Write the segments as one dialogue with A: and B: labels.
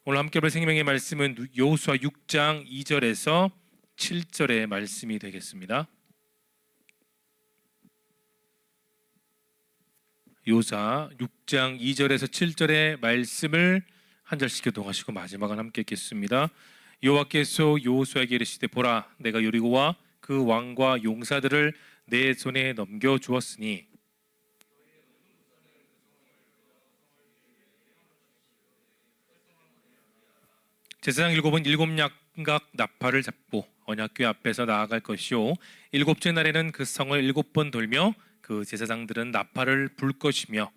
A: 오늘 함께 볼 생명의 말씀은 여호수아 6장 2절에서 7절의 말씀이 되겠습니다. 여호수아 6장 2절에서 7절의 말씀을 한 절씩 교독하시고 마지막은 함께 읽겠습니다. 여호와께서 여호수아에게 이르시되 보라, 내가 여리고와 그 왕과 용사들을 내 손에 넘겨 주었으니 제사장 일곱은 일곱 양각 나팔을 잡고 언약궤 앞에서 나아갈 것이요 일곱째 날에는 그 성을 일곱 번 돌며 그 제사장들은 나팔을 불 것이며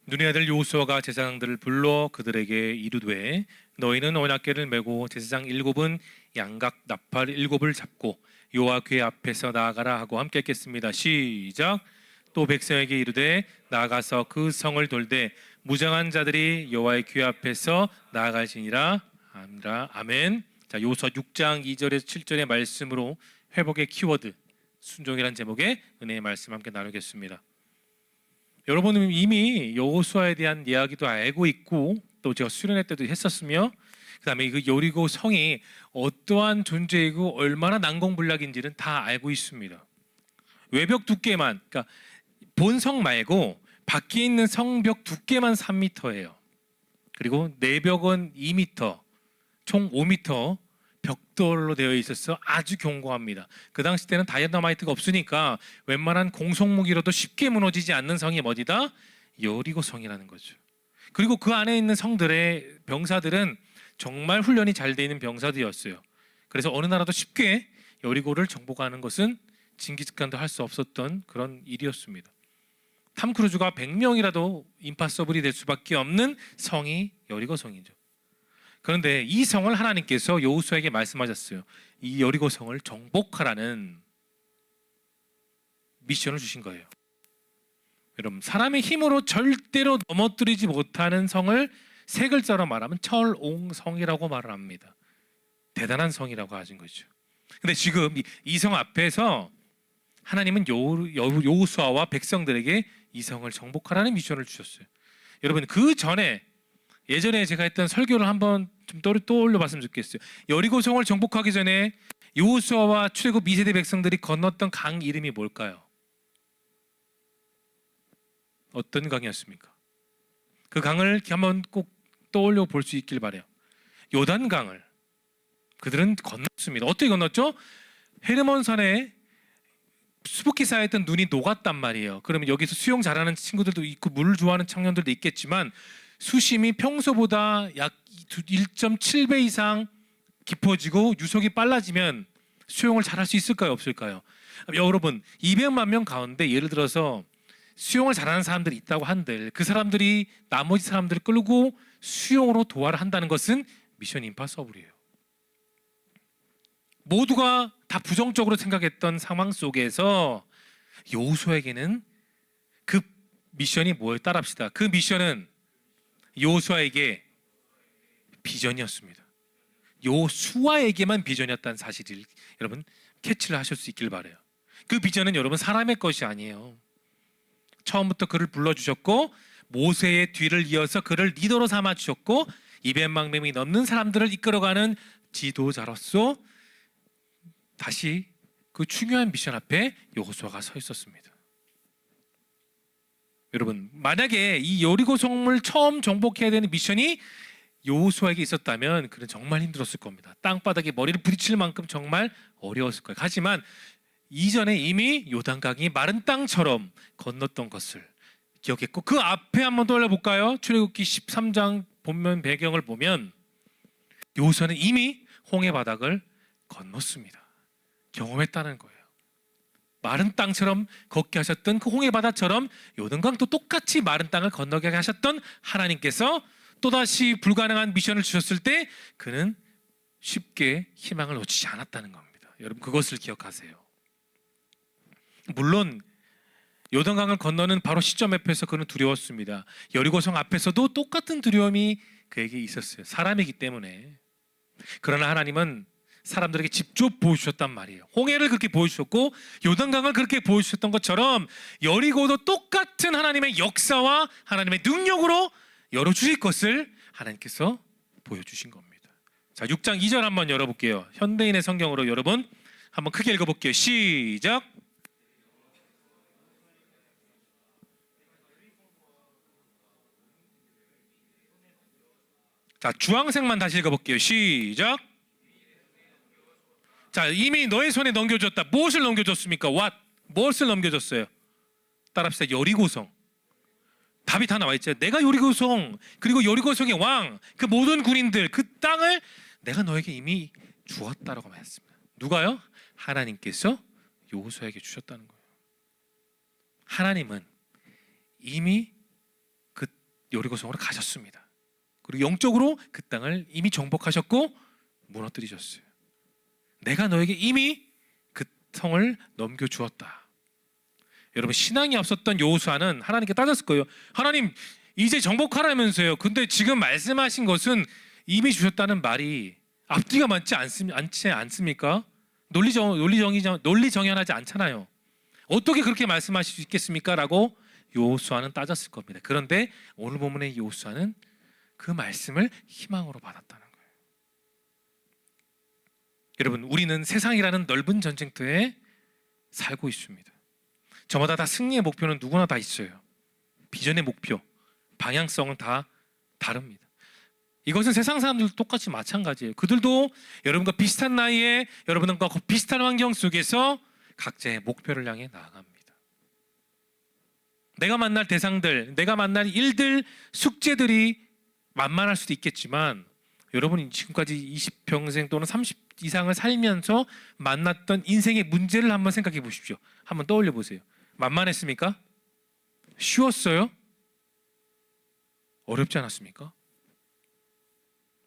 A: 눈의 아들 여호수아가 제사장들을 불러 그들에게 이르되 너희는 언약궤를 메고 제사장 일곱은 양각 나팔 일곱을 잡고 여호와 궤 앞에서 나아가라 하고 함께 읽겠습니다. 시작. 또 백성에게 이르되 나아가서 그 성을 돌되 무장한 자들이 여호와의 궤 앞에서 나아갈지니라. 아멘. 자, 여호수아 6장 2절에서 7절의 말씀으로 회복의 키워드 순종이란 제목의 은혜의 말씀 함께 나누겠습니다. 여러분은 이미 여호수아에 대한 이야기도 알고 있고 또 제가 수련회 때도 했었으며 그다음에 그 여리고 성이 어떠한 존재이고 얼마나 난공불락인지는 다 알고 있습니다. 외벽 두께만, 그러니까 본성 말고 밖에 있는 성벽 두께만 3m예요. 그리고 내벽은 2m, 총 5m 벽돌로 되어 있어서 아주 견고합니다. 그 당시 때는 다이너마이트가 없으니까 웬만한 공성무기로도 쉽게 무너지지 않는 성이 어디다? 여리고 성이라는 거죠. 그리고 그 안에 있는 성들의 병사들은 정말 훈련이 잘 돼 있는 병사들이었어요. 그래서 어느 나라도 쉽게 여리고를 정복하는 것은 징기스칸도 할 수 없었던 그런 일이었습니다. 탐 크루즈가 100명이라도 임파서블이 될 수밖에 없는 성이 여리고 성이죠. 그런데 이 성을 하나님께서 여호수아에게 말씀하셨어요. 이 여리고 성을 정복하라는 미션을 주신 거예요. 여러분, 사람의 힘으로 절대로 넘어뜨리지 못하는 성을 세 글자로 말하면 철옹성이라고 말을 합니다. 대단한 성이라고 하신 거죠. 근데 지금 이 성 앞에서 하나님은 여호수아와 백성들에게 이 성을 정복하라는 미션을 주셨어요. 여러분, 그 전에 예전에 제가 했던 설교를 한번 좀 떠올려 봤으면 좋겠어요. 여리고 성을 정복하기 전에 여호수아와 출애굽 2세대 백성들이 건넜던 강 이름이 뭘까요? 어떤 강이었습니까? 그 강을 한번 꼭 떠올려 볼 수 있길 바래요. 요단강을 그들은 건넜습니다. 어떻게 건넜죠? 헤르몬산에 수북히 쌓였던 눈이 녹았단 말이에요. 그러면 여기서 수영 잘하는 친구들도 있고 물 좋아하는 청년들도 있겠지만 수심이 평소보다 약 1.7배 이상 깊어지고 유속이 빨라지면 수영을 잘할 수 있을까요? 없을까요? 여러분, 200만 명 가운데 예를 들어서 수영을 잘하는 사람들이 있다고 한들 그 사람들이 나머지 사람들을 끌고 수영으로 도하를 한다는 것은 미션 임파서블이에요. 모두가 다 부정적으로 생각했던 상황 속에서 여호수아에게는 그 미션이 뭐예요? 따라합시다. 그 미션은 여호수아에게 비전이었습니다. 여호수아에게만 비전이었다는 사실을 여러분 캐치를 하실 수 있길 바라요. 그 비전은 여러분 사람의 것이 아니에요. 처음부터 그를 불러주셨고 모세의 뒤를 이어서 그를 리더로 삼아주셨고 200만 명이 넘는 사람들을 이끌어가는 지도자로서 다시 그 중요한 미션 앞에 여호수아가 서 있었습니다. 여러분, 만약에 이 여리고 성을 처음 정복해야 되는 미션이 여호수아에게 있었다면 그는 정말 힘들었을 겁니다. 땅바닥에 머리를 부딪힐 만큼 정말 어려웠을 거예요. 하지만 이전에 이미 요단강이 마른 땅처럼 건넜던 것을 기억했고 그 앞에 한번 떠올려볼까요? 출애굽기 13장 본면 배경을 보면 여호수아는 이미 홍해 바닥을 건넜습니다. 경험했다는 거예요. 마른 땅처럼 걷게 하셨던 그 홍해 바다처럼 요단강도 똑같이 마른 땅을 건너게 하셨던 하나님께서 또다시 불가능한 미션을 주셨을 때 그는 쉽게 희망을 놓치지 않았다는 겁니다. 여러분, 그것을 기억하세요. 물론 요단강을 건너는 바로 시점 앞에서 그는 두려웠습니다. 여리고성 앞에서도 똑같은 두려움이 그에게 있었어요. 사람이기 때문에. 그러나 하나님은 사람들에게 직접 보여주셨단 말이에요. 홍해를 그렇게 보여주셨고 요단강을 그렇게 보여주셨던 것처럼 여리고도 똑같은 하나님의 역사와 하나님의 능력으로 열어주실 것을 하나님께서 보여주신 겁니다. 자, 6장 2절 한번 열어볼게요. 현대인의 성경으로 여러분 한번 크게 읽어볼게요. 시작. 자, 주황색만 다시 읽어볼게요. 시작. 자, 이미 너의 손에 넘겨줬다. 무엇을 넘겨줬습니까? What? 무엇을 넘겨줬어요? 따라합시다. 여리고성. 답이 다 나와 있죠. 내가 여리고성, 그리고 여리고성의 왕, 그 모든 군인들, 그 땅을 내가 너에게 이미 주었다라고 말했습니다. 누가요? 하나님께서 여호수아에게 주셨다는 거예요. 하나님은 이미 그 여리고성으로 가셨습니다. 그리고 영적으로 그 땅을 이미 정복하셨고 무너뜨리셨어요. 내가 너에게 이미 그 성을 넘겨주었다. 여러분, 신앙이 없었던 여호수아는 하나님께 따졌을 거예요. 하나님, 이제 정복하라면서요. 근데 지금 말씀하신 것은 이미 주셨다는 말이 앞뒤가 맞지 않습니까? 논리정연하지 않잖아요. 어떻게 그렇게 말씀하실 수 있겠습니까? 라고 여호수아는 따졌을 겁니다. 그런데 오늘 본문의 여호수아는 그 말씀을 희망으로 받았다는 거예요. 여러분, 우리는 세상이라는 넓은 전쟁터에 살고 있습니다. 저마다 다 승리의 목표는 누구나 다 있어요. 비전의 목표, 방향성은 다 다릅니다. 이것은 세상 사람들도 똑같이 마찬가지예요. 그들도 여러분과 비슷한 나이에 여러분과 비슷한 환경 속에서 각자의 목표를 향해 나아갑니다. 내가 만날 대상들, 내가 만날 일들, 숙제들이 만만할 수도 있겠지만 여러분이 지금까지 20평생 또는 30 이상을 살면서 만났던 인생의 문제를 한번 생각해 보십시오. 한번 떠올려 보세요. 만만했습니까? 쉬웠어요? 어렵지 않았습니까?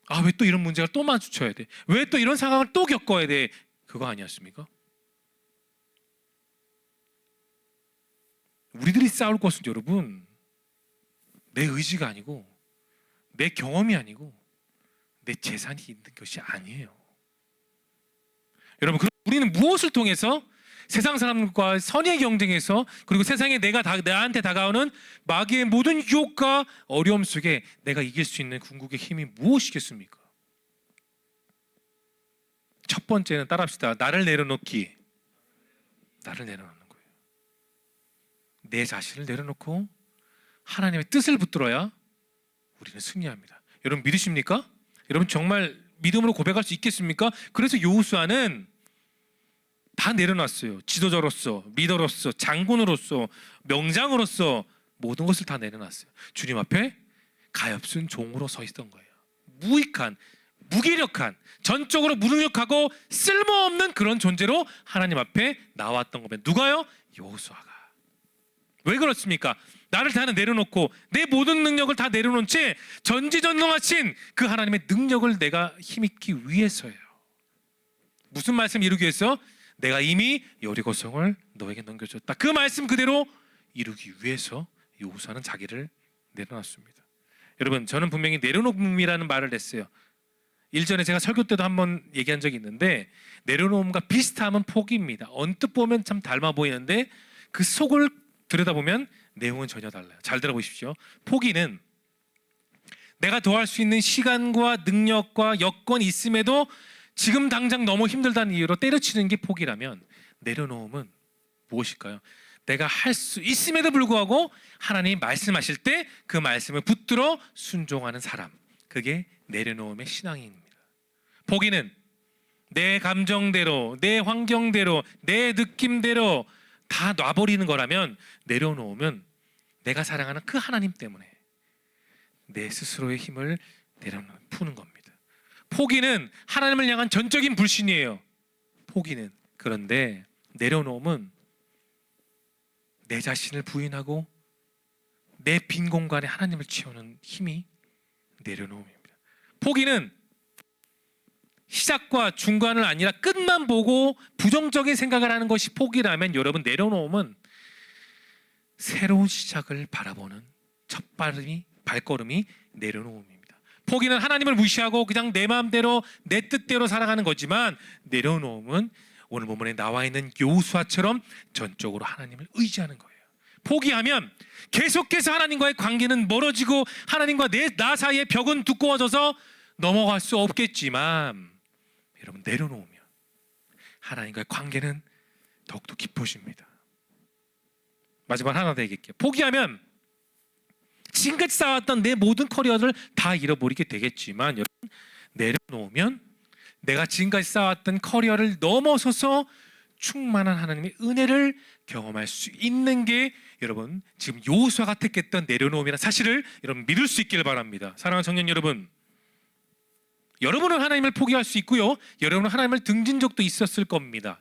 A: 아, 왜 또 이런 문제가 또 마주쳐야 돼? 왜 또 이런 상황을 또 겪어야 돼? 그거 아니었습니까? 우리들이 싸울 것은 여러분, 내 의지가 아니고 내 경험이 아니고 내 재산이 있는 것이 아니에요. 여러분, 그럼 우리는 무엇을 통해서 세상 사람과 선의 경쟁에서, 그리고 세상에 나한테 다가오는 마귀의 모든 유혹과 어려움 속에 내가 이길 수 있는 궁극의 힘이 무엇이겠습니까? 첫 번째는 따라합시다. 나를 내려놓기. 나를 내려놓는 거예요. 내 자신을 내려놓고 하나님의 뜻을 붙들어야 우리는 승리합니다. 여러분, 믿으십니까? 여러분, 정말 믿음으로 고백할 수 있겠습니까? 그래서 여호수아는 다 내려놨어요. 지도자로서, 리더로서, 장군으로서, 명장으로서 모든 것을 다 내려놨어요. 주님 앞에 가엾은 종으로 서 있던 거예요. 무익한, 무기력한, 전적으로 무능력하고 쓸모없는 그런 존재로 하나님 앞에 나왔던 겁니다. 누가요? 여호수아가. 왜 그렇습니까? 나를 다 내려놓고 내 모든 능력을 다 내려놓은 채 전지전능하신 그 하나님의 능력을 내가 힘입기 위해서예요. 무슨 말씀 이루기 위해서? 내가 이미 여리고성을 너에게 넘겨줬다. 그 말씀 그대로 이루기 위해서 여호수아는 자기를 내려놨습니다. 여러분, 저는 분명히 내려놓음이라는 말을 했어요. 일전에 제가 설교 때도 한번 얘기한 적이 있는데, 내려놓음과 비슷함은 포기입니다. 언뜻 보면 참 닮아 보이는데 그 속을 들여다보면 내용은 전혀 달라요. 잘 들어보십시오. 포기는 내가 더할 수 있는 시간과 능력과 여건이 있음에도 지금 당장 너무 힘들다는 이유로 때려치는 게 포기라면, 내려놓음은 무엇일까요? 내가 할 수 있음에도 불구하고 하나님이 말씀하실 때 그 말씀을 붙들어 순종하는 사람, 그게 내려놓음의 신앙입니다. 포기는 내 감정대로, 내 환경대로, 내 느낌대로 다 놔버리는 거라면, 내려놓으면 내가 사랑하는 그 하나님 때문에 내 스스로의 힘을 푸는 겁니다. 포기는 하나님을 향한 전적인 불신이에요. 포기는. 그런데 내려놓음은 내 자신을 부인하고 내 빈 공간에 하나님을 채우는 힘이 내려놓음입니다. 포기는 시작과 중간을 아니라 끝만 보고 부정적인 생각을 하는 것이 포기라면, 여러분, 내려놓음은 새로운 시작을 바라보는 발걸음이 내려놓음입니다. 포기는 하나님을 무시하고 그냥 내 마음대로 내 뜻대로 살아가는 거지만, 내려놓음은 오늘 본문에 나와 있는 여호수아처럼 전적으로 하나님을 의지하는 거예요. 포기하면 계속해서 하나님과의 관계는 멀어지고 하나님과 나 사이의 벽은 두꺼워져서 넘어갈 수 없겠지만, 여러분 내려놓으면 하나님과의 관계는 더욱더 깊어집니다. 마지막 하나 더 얘기할게요. 포기하면 지금까지 쌓았던 내 모든 커리어를 다 잃어버리게 되겠지만, 여러분 내려놓으면 내가 지금까지 쌓았던 커리어를 넘어서서 충만한 하나님의 은혜를 경험할 수 있는 게 여러분 지금 여호수아가 택했던 내려놓음이라는 사실을 여러분 믿을 수 있기를 바랍니다. 사랑하는 청년 여러분, 여러분은 하나님을 포기할 수 있고요, 여러분은 하나님을 등진 적도 있었을 겁니다.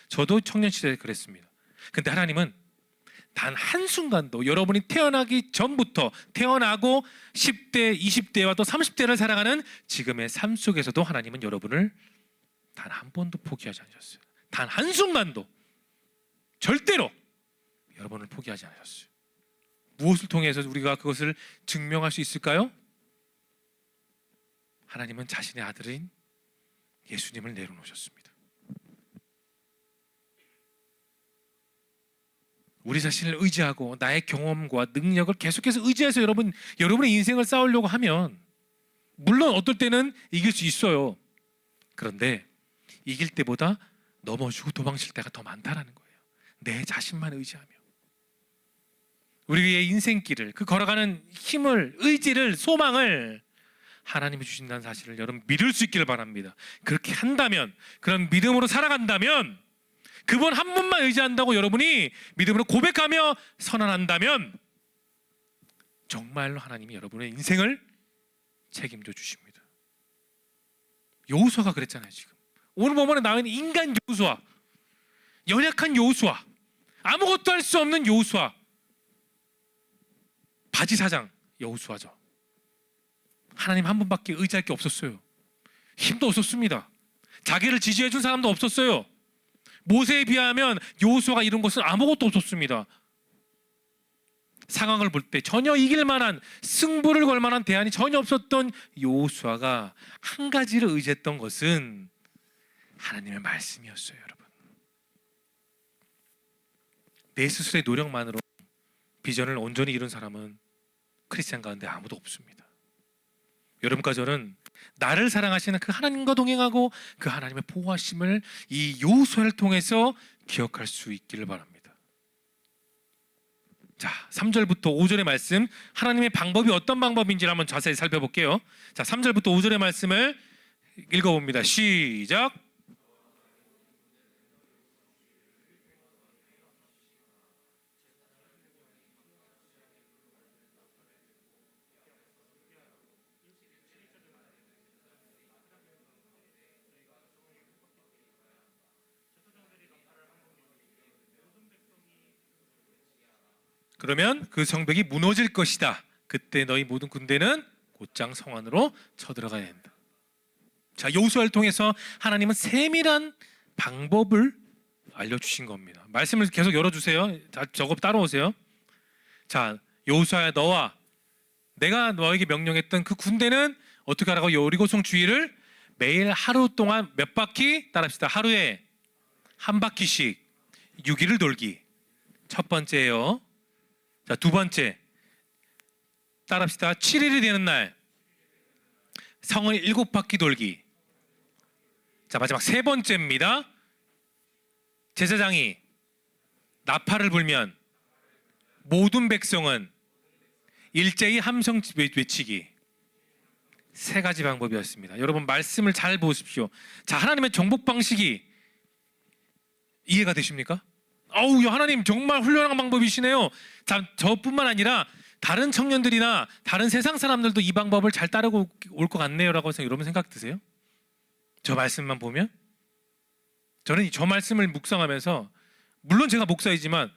A: 저도 청년 시절에 그랬습니다. 근데 하나님은 단 한순간도 여러분이 태어나기 전부터 태어나고 10대, 20대와 또 30대를 살아가는 지금의 삶 속에서도 하나님은 여러분을 단 한 번도 포기하지 않으셨어요. 단 한순간도 절대로 여러분을 포기하지 않으셨어요. 무엇을 통해서 우리가 그것을 증명할 수 있을까요? 하나님은 자신의 아들인 예수님을 내려놓으셨습니다. 우리 자신을 의지하고 나의 경험과 능력을 계속해서 의지해서 여러분의 인생을 쌓으려고 하면 물론 어떨 때는 이길 수 있어요. 그런데 이길 때보다 넘어지고 도망칠 때가 더 많다라는 거예요. 내 자신만 의지하며 우리의 인생길을, 그 걸어가는 힘을, 의지를, 소망을 하나님이 주신다는 사실을 여러분 믿을 수 있기를 바랍니다. 그렇게 한다면, 그런 믿음으로 살아간다면, 그분 한 분만 의지한다고 여러분이 믿음으로 고백하며 선언한다면 정말로 하나님이 여러분의 인생을 책임져 주십니다. 여호수아가 그랬잖아요. 지금 오늘 본문에 나와 있는 인간 여호수아, 연약한 여호수아, 아무것도 할 수 없는 여호수아, 바지 사장 여호수아죠. 하나님 한 분밖에 의지할 게 없었어요. 힘도 없었습니다. 자기를 지지해 준 사람도 없었어요. 모세에 비하면 여호수아가 이룬 것은 아무것도 없었습니다. 상황을 볼 때 전혀 이길 만한, 승부를 걸 만한 대안이 전혀 없었던 여호수아가 한 가지를 의지했던 것은 하나님의 말씀이었어요. 여러분, 내 스스로의 노력만으로 비전을 온전히 이룬 사람은 크리스찬 가운데 아무도 없습니다. 여러분과 저는 나를 사랑하시는 그 하나님과 동행하고 그 하나님의 보호하심을 이 여호수아를 통해서 기억할 수 있기를 바랍니다. 자, 3절부터 5절의 말씀, 하나님의 방법이 어떤 방법인지를 한번 자세히 살펴볼게요. 자, 3절부터 5절의 말씀을 읽어봅니다. 시작. 그러면 그 성벽이 무너질 것이다. 그때 너희 모든 군대는 곧장 성 안으로 쳐들어가야 한다. 자, 여호수아를 통해서 하나님은 세밀한 방법을 알려주신 겁니다. 말씀을 계속 열어주세요. 자, 저거 따라오세요. 자, 여호수아야, 너와 내가 너에게 명령했던 그 군대는 어떻게 하라고? 여리고성 주위를 매일 하루 동안 몇 바퀴? 따라합시다. 하루에 한 바퀴씩 6일을 돌기. 첫 번째예요. 자, 두 번째, 따라합시다. 7일이 되는 날 성을 7바퀴 돌기. 자, 마지막 세 번째입니다. 제사장이 나팔을 불면 모든 백성은 일제히 함성 외치기. 세 가지 방법이었습니다. 여러분 말씀을 잘 보십시오. 자, 하나님의 정복 방식이 이해가 되십니까? 어우, 하나님 정말 훌륭한 방법이시네요. 자, 저뿐만 아니라 다른 청년들이나 다른 세상 사람들도 이 방법을 잘 따르고 올 것 같네요라고 해서 여러분 생각 드세요? 저 말씀만 보면? 저는 저 말씀을 묵상하면서, 물론 제가 목사이지만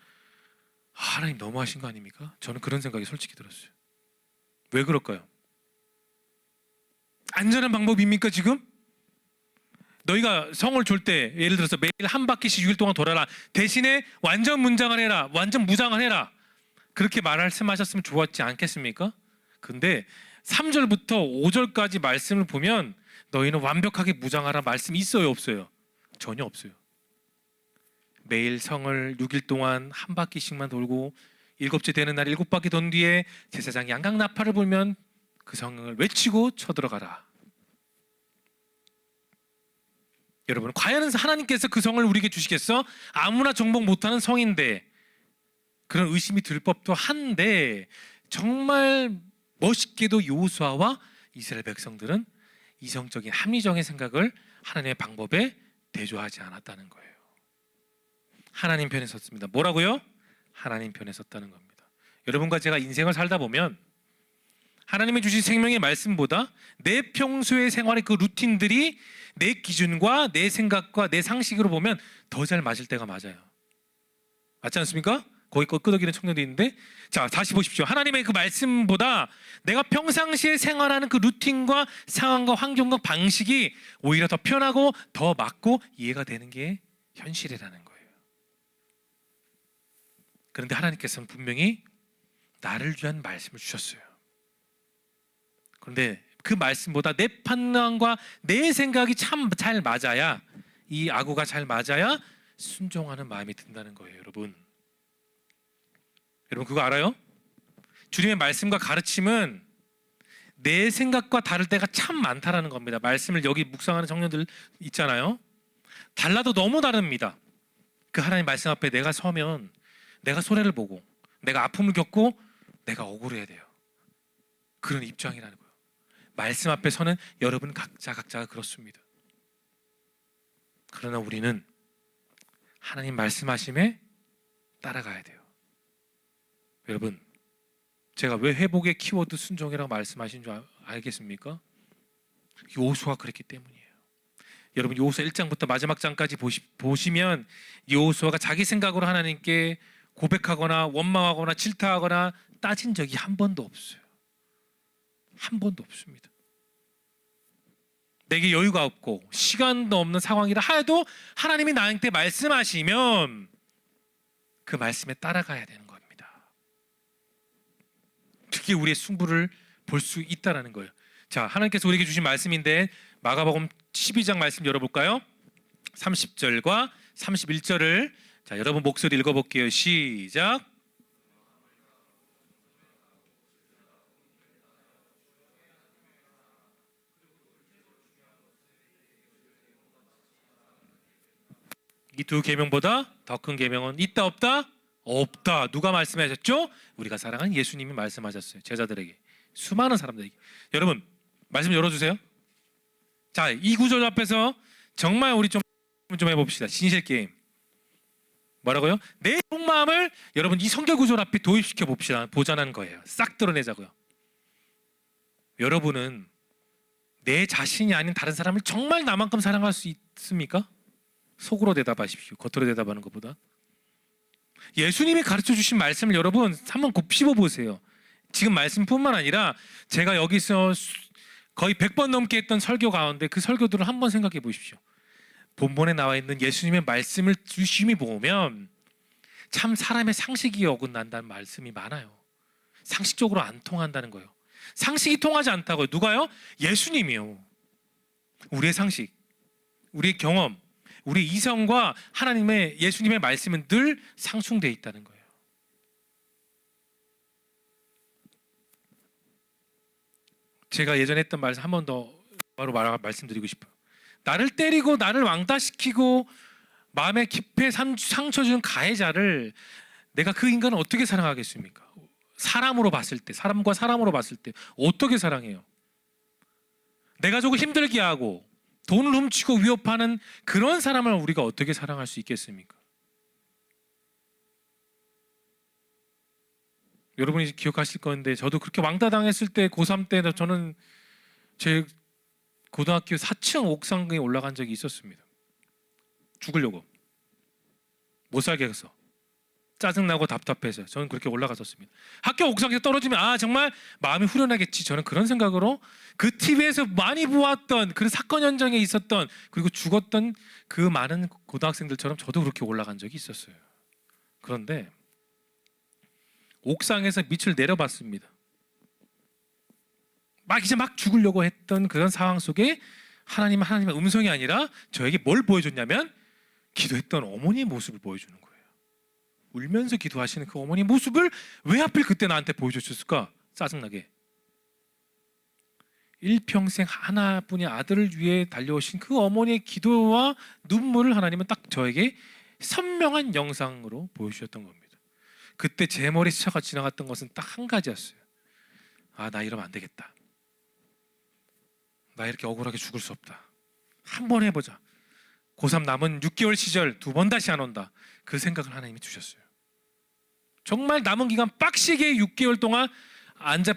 A: 하나님 너무하신 거 아닙니까? 저는 그런 생각이 솔직히 들었어요. 왜 그럴까요? 안전한 방법입니까 지금? 너희가 성을 줄 때 예를 들어서 매일 한 바퀴씩 6일 동안 돌아라. 대신에 완전 문장을 해라. 완전 무장을 해라. 그렇게 말씀하셨으면 좋았지 않겠습니까? 근데 3절부터 5절까지 말씀을 보면 너희는 완벽하게 무장하라 말씀이 있어요, 없어요? 전혀 없어요. 매일 성을 6일 동안 한 바퀴씩만 돌고 일곱째 되는 날 7바퀴 돈 뒤에 제사장 양각 나팔을 불면 그 성을 외치고 쳐들어가라. 여러분, 과연 하나님께서 그 성을 우리에게 주시겠어? 아무나 정복 못하는 성인데, 그런 의심이 들 법도 한데, 정말 멋있게도 여호수아와 이스라엘 백성들은 이성적인 합리적인 생각을 하나님의 방법에 대조하지 않았다는 거예요. 하나님 편에 섰습니다. 뭐라고요? 하나님 편에 섰다는 겁니다. 여러분과 제가 인생을 살다 보면 하나님이 주신 생명의 말씀보다 내 평소의 생활의 그 루틴들이 내 기준과 내 생각과 내 상식으로 보면 더 잘 맞을 때가 맞아요. 맞지 않습니까? 거기 끄덕이는 청년도 있는데, 자, 다시 보십시오. 하나님의 그 말씀보다 내가 평상시에 생활하는 그 루틴과 상황과 환경과 방식이 오히려 더 편하고 더 맞고 이해가 되는 게 현실이라는 거예요. 그런데 하나님께서는 분명히 나를 위한 말씀을 주셨어요. 그런데 그 말씀보다 내 판단과 내 생각이 참 잘 맞아야, 이 아구가 잘 맞아야 순종하는 마음이 든다는 거예요. 여러분 그거 알아요? 주님의 말씀과 가르침은 내 생각과 다를 때가 참 많다라는 겁니다. 말씀을 여기 묵상하는 청년들 있잖아요. 달라도 너무 다릅니다. 그 하나님 말씀 앞에 내가 서면 내가 손해를 보고 내가 아픔을 겪고 내가 억울해야 돼요. 그런 입장이라는 거예요. 말씀 앞에 서는 여러분 각자가 그렇습니다. 그러나 우리는 하나님 말씀하심에 따라가야 돼요. 여러분, 제가 왜 회복의 키워드 순종이라고 말씀하신 줄 알겠습니까? 여호수아가 그랬기 때문이에요. 여러분, 여호수아 1장부터 마지막 장까지 보시면 여호수아가 자기 생각으로 하나님께 고백하거나 원망하거나 질타하거나 따진 적이 한 번도 없어요. 한 번도 없습니다. 내게 여유가 없고 시간도 없는 상황이라 하여도 하나님이 나한테 말씀하시면 그 말씀에 따라가야 되는 겁니다. 그게 우리의 승부를 볼 수 있다는 거예요. 자, 하나님께서 우리에게 주신 말씀인데 마가복음 12장 말씀 열어볼까요? 30절과 31절을 자, 여러분 목소리 읽어볼게요. 시작. 이 두 계명보다 더 큰 계명은 있다 없다? 없다. 누가 말씀하셨죠? 우리가 사랑하는 예수님이 말씀하셨어요. 제자들에게, 수많은 사람들에게. 여러분 말씀 열어주세요. 자, 이 구절 앞에서 정말 우리 좀 해봅시다. 진실 게임. 뭐라고요? 내 속마음을 여러분 이 성경 구절 앞에 도입시켜 봅시다. 보자는 거예요. 싹 드러내자고요. 여러분은 내 자신이 아닌 다른 사람을 정말 나만큼 사랑할 수 있습니까? 속으로 대답하십시오. 겉으로 대답하는 것보다. 예수님이 가르쳐 주신 말씀을 여러분 한번 곱씹어 보세요. 지금 말씀뿐만 아니라 제가 여기서 거의 100번 넘게 했던 설교 가운데 그 설교들을 한번 생각해 보십시오. 본문에 나와 있는 예수님의 말씀을 유심히 보면 참 사람의 상식이 어긋난다는 말씀이 많아요. 상식적으로 안 통한다는 거예요. 상식이 통하지 않다고요. 누가요? 예수님이요. 우리의 상식, 우리의 경험, 우리 이성과 하나님의 예수님의 말씀은 늘 상충되어 있다는 거예요. 제가 예전에 했던 말씀 한 번 더 바로 말씀드리고 싶어요. 나를 때리고 나를 왕따시키고 마음에 깊이 상처 주는 가해자를 내가 그 인간을 어떻게 사랑하겠습니까? 사람으로 봤을 때, 사람과 사람으로 봤을 때 어떻게 사랑해요? 내가 조금 힘들게 하고 돈을 훔치고 위협하는 그런 사람을 우리가 어떻게 사랑할 수 있겠습니까? 여러분이 기억하실 건데 저도 그렇게 왕따 당했을 때 고3 때 저는 제 고등학교 4층 옥상에 올라간 적이 있었습니다. 죽으려고. 못 살게 해서. 짜증나고 답답해서 저는 그렇게 올라갔었습니다. 학교 옥상에서 떨어지면 정말 마음이 후련하겠지, 저는 그런 생각으로 그 TV에서 많이 보았던 그 사건 현장에 있었던 그리고 죽었던 그 많은 고등학생들처럼 저도 그렇게 올라간 적이 있었어요. 그런데 옥상에서 밑을 내려봤습니다. 막 이제 막 죽으려고 했던 그런 상황 속에 하나님의 음성이 아니라 저에게 뭘 보여줬냐면 기도했던 어머니의 모습을 보여주는 거예요. 울면서 기도하시는 그 어머니의 모습을 왜 하필 그때 나한테 보여줬을까? 짜증나게. 일평생 하나뿐인 아들을 위해 달려오신 그 어머니의 기도와 눈물을 하나님은 딱 저에게 선명한 영상으로 보여주셨던 겁니다. 그때 제 머리 스쳐가 지나갔던 것은 딱 한 가지였어요. 아, 나 이러면 안 되겠다. 나 이렇게 억울하게 죽을 수 없다. 한 번 해보자. 고3 남은 6개월 시절 2번 다시 안 온다. 그 생각을 하나님이 주셨어요. 정말 남은 기간 빡시게 6개월 동안 앉아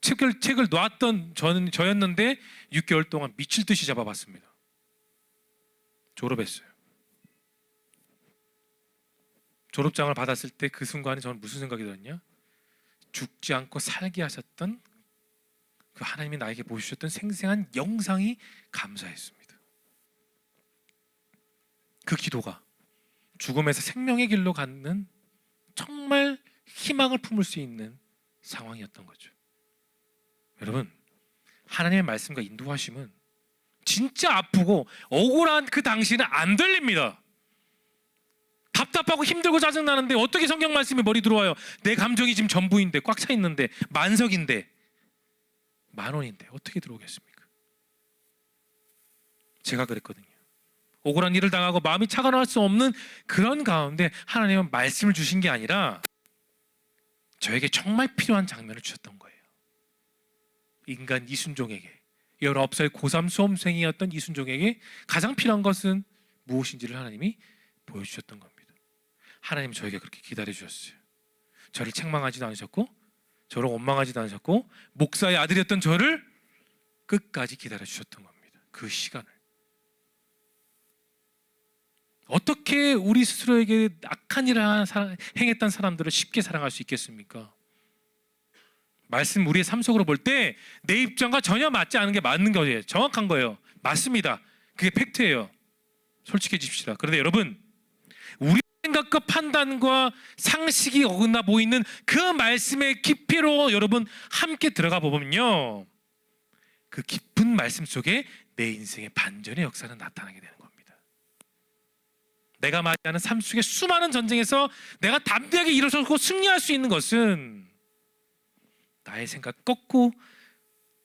A: 책을 놨던 저였는데 6개월 동안 미칠 듯이 잡아봤습니다. 졸업했어요. 졸업장을 받았을 때 그 순간에 저는 무슨 생각이 들었냐? 죽지 않고 살게 하셨던 그 하나님이 나에게 보여주셨던 생생한 영상이 감사했습니다. 그 기도가 죽음에서 생명의 길로 가는 정말 희망을 품을 수 있는 상황이었던 거죠. 여러분, 하나님의 말씀과 인도하심은 진짜 아프고 억울한 그 당시는 안 들립니다. 답답하고 힘들고 짜증나는데 어떻게 성경 말씀이 머리 들어와요? 내 감정이 지금 전부인데 꽉 차 있는데 만석인데 10,000원인데 어떻게 들어오겠습니까? 제가 그랬거든요. 억울한 일을 당하고 마음이 차가워할 수 없는 그런 가운데 하나님은 말씀을 주신 게 아니라 저에게 정말 필요한 장면을 주셨던 거예요. 인간 이순종에게 19살 고3 수험생이었던 이순종에게 가장 필요한 것은 무엇인지를 하나님이 보여주셨던 겁니다. 하나님 저에게 그렇게 기다려 주셨어요. 저를 책망하지도 않으셨고 저를 원망하지도 않으셨고 목사의 아들이었던 저를 끝까지 기다려 주셨던 겁니다. 그 시간을. 어떻게 우리 스스로에게 악한 일을 행했던 사람들을 쉽게 사랑할 수 있겠습니까? 말씀 우리의 삶 속으로 볼 때 내 입장과 전혀 맞지 않은 게 맞는 거예요. 정확한 거예요. 맞습니다. 그게 팩트예요. 솔직해집시다. 그런데 여러분, 우리 생각과 판단과 상식이 어긋나 보이는 그 말씀의 깊이로 여러분 함께 들어가 보면요, 그 깊은 말씀 속에 내 인생의 반전의 역사는 나타나게 되는 겁니다. 내가 맞이하는 삶 속의 수많은 전쟁에서 내가 담대하게 일어서고 승리할 수 있는 것은 나의 생각 꺾고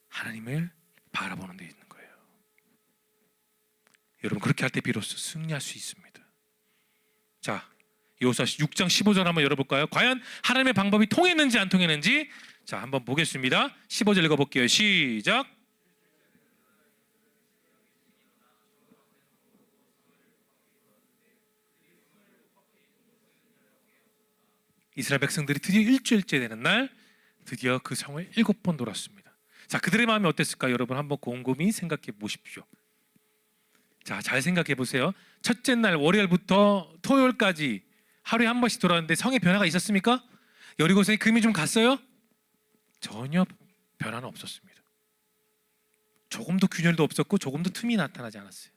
A: 하나님을 바라보는 데 있는 거예요. 여러분, 그렇게 할 때 비로소 승리할 수 있습니다. 자, 여호수아 6장 15절 한번 열어볼까요? 과연 하나님의 방법이 통했는지 안 통했는지 자, 한번 보겠습니다. 15절 읽어볼게요. 시작. 이스라엘 백성들이 드디어 일주일째 되는 날 드디어 그 성을 7번 돌았습니다. 자, 그들의 마음이 어땠을까? 여러분 한번 곰곰이 생각해 보십시오. 자, 잘 생각해 보세요. 첫째 날 월요일부터 토요일까지 하루에 한 번씩 돌아왔는데 성에 변화가 있었습니까? 여리고성에 금이 좀 갔어요? 전혀 변화는 없었습니다. 조금도 균열도 없었고 조금도 틈이 나타나지 않았어요.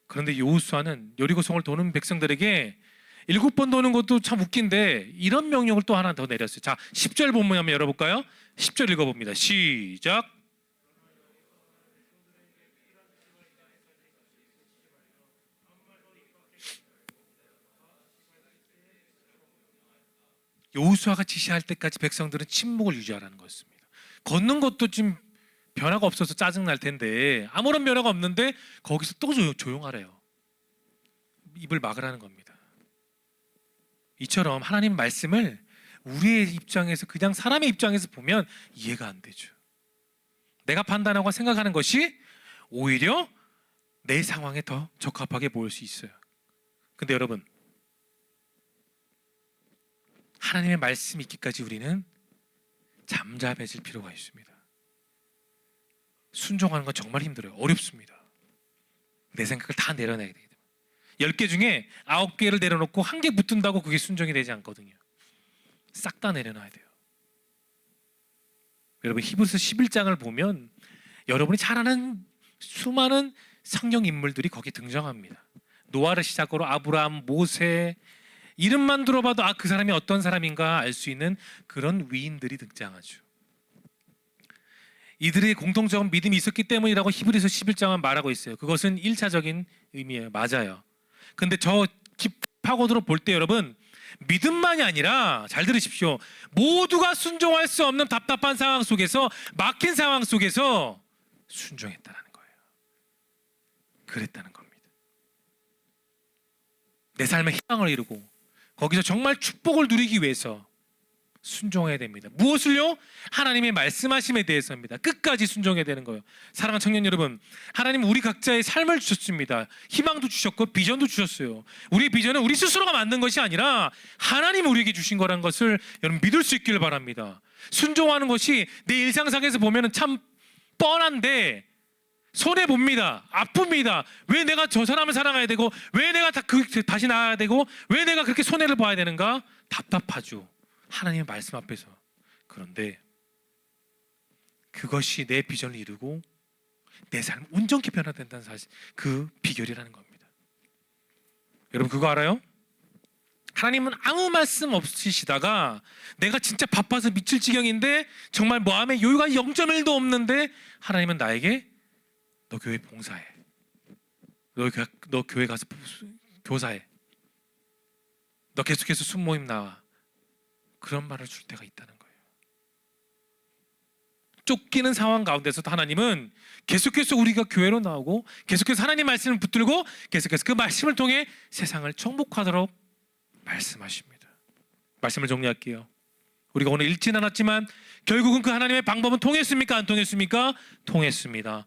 A: 그런데 여호수아는 여리고성을 도는 백성들에게 7번 도는 것도 참 웃긴데 이런 명령을 또 하나 더 내렸어요. 자, 10절 본문 한번 열어볼까요? 10절 읽어봅니다. 시작. 여호수아가 지시할 때까지 백성들은 침묵을 유지하라는 거였습니다. 걷는 것도 지금 변화가 없어서 짜증날 텐데 아무런 변화가 없는데 거기서 또 조용하래요. 입을 막으라는 겁니다. 이처럼 하나님 말씀을 우리의 입장에서 그냥 사람의 입장에서 보면 이해가 안 되죠. 내가 판단하고 생각하는 것이 오히려 내 상황에 더 적합하게 보일 수 있어요. 근데 여러분, 하나님의 말씀이 있기까지 우리는 잠잠해질 필요가 있습니다. 순종하는 건 정말 힘들어요. 어렵습니다. 내 생각을 다 내려내야 되기 때문에 10개 중에 9개를 내려놓고 1개 붙든다고 그게 순종이 되지 않거든요. 싹 다 내려놔야 돼요. 여러분, 히브리서 11장을 보면 여러분이 잘 아는 수많은 성경 인물들이 거기 등장합니다. 노아를 시작으로 아브라함, 모세, 이름만 들어봐도 그 사람이 어떤 사람인가 알 수 있는 그런 위인들이 등장하죠. 이들의 공통적인 믿음이 있었기 때문이라고 히브리서 11장은 말하고 있어요. 그것은 1차적인 의미예요. 맞아요. 근데 저 파고들어 볼 때 여러분, 믿음만이 아니라 잘 들으십시오. 모두가 순종할 수 없는 답답한 상황 속에서, 막힌 상황 속에서 순종했다는 거예요. 그랬다는 겁니다. 내 삶의 희망을 이루고 거기서 정말 축복을 누리기 위해서 순종해야 됩니다. 무엇을요? 하나님의 말씀하심에 대해서입니다. 끝까지 순종해야 되는 거예요. 사랑하는 청년 여러분, 하나님은 우리 각자의 삶을 주셨습니다. 희망도 주셨고 비전도 주셨어요. 우리 비전은 우리 스스로가 만든 것이 아니라 하나님이 우리에게 주신 거라는 것을 여러분 믿을 수 있기를 바랍니다. 순종하는 것이 내 일상상에서 보면 참 뻔한데 손해 봅니다. 아픕니다. 왜 내가 저 사람을 사랑해야 되고, 왜 내가 다시 나아야 되고, 왜 내가 그렇게 손해를 봐야 되는가? 답답하죠. 하나님의 말씀 앞에서. 그런데 그것이 내 비전을 이루고 내 삶 온전히 변화된다는 사실, 그 비결이라는 겁니다. 여러분 그거 알아요? 하나님은 아무 말씀 없으시다가 내가 진짜 바빠서 미칠 지경인데 정말 마음에 여유가 0.1도 없는데 하나님은 나에게 너 교회 봉사해, 너 교회 가서 교사해, 너 계속해서 순모임 나와, 그런 말을 줄 때가 있다는 거예요. 쫓기는 상황 가운데서도 하나님은 계속해서 우리가 교회로 나오고 계속해서 하나님 말씀을 붙들고 계속해서 그 말씀을 통해 세상을 정복하도록 말씀하십니다. 말씀을 정리할게요. 우리가 오늘 읽진 않았지만 결국은 그 하나님의 방법은 통했습니까? 안 통했습니까? 통했습니다.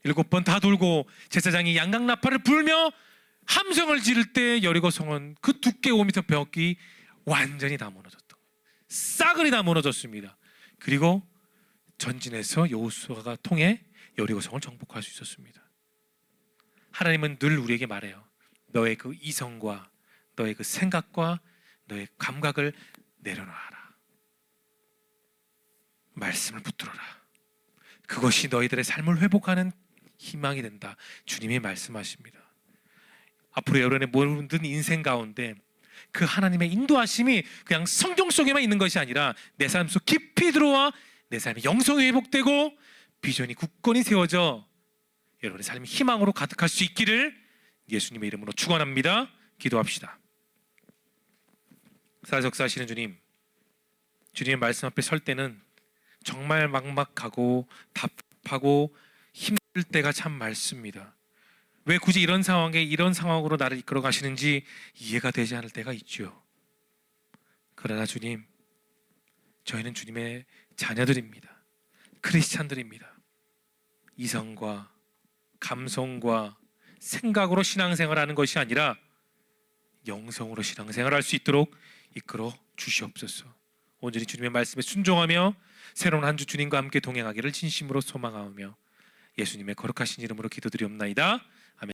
A: 7번 다 돌고 제사장이 양각나팔을 불며 함성을 지를 때 여리고 성은 그 두께 5m 벽이 완전히 다 무너졌던 거예요. 싸그리 다 무너졌습니다. 그리고 전진해서 여호수아가 통해 여리고 성을 정복할 수 있었습니다. 하나님은 늘 우리에게 말해요. 너의 그 이성과 너의 그 생각과 너의 감각을 내려놔라. 말씀을 붙들어라. 그것이 너희들의 삶을 회복하는 희망이 된다. 주님이 말씀하십니다. 앞으로 여러분의 모든 인생 가운데 그 하나님의 인도하심이 그냥 성경 속에만 있는 것이 아니라 내 삶 속 깊이 들어와 내 삶의 영성이 회복되고 비전이 굳건히 세워져 여러분의 삶이 희망으로 가득할 수 있기를 예수님의 이름으로 축원합니다. 기도합시다. 사역사하시는 주님, 주님의 말씀 앞에 설 때는 정말 막막하고 답답하고 힘들 때가 참 많습니다. 왜 굳이 이런 상황에 이런 상황으로 나를 이끌어 가시는지 이해가 되지 않을 때가 있죠. 그러나 주님, 저희는 주님의 자녀들입니다. 크리스찬들입니다. 이성과 감성과 생각으로 신앙생활하는 것이 아니라 영성으로 신앙생활할 수 있도록 이끌어 주시옵소서. 온전히 주님의 말씀에 순종하며 새로운 한 주 주님과 함께 동행하기를 진심으로 소망하며 예수님의 거룩하신 이름으로 기도드리옵나이다.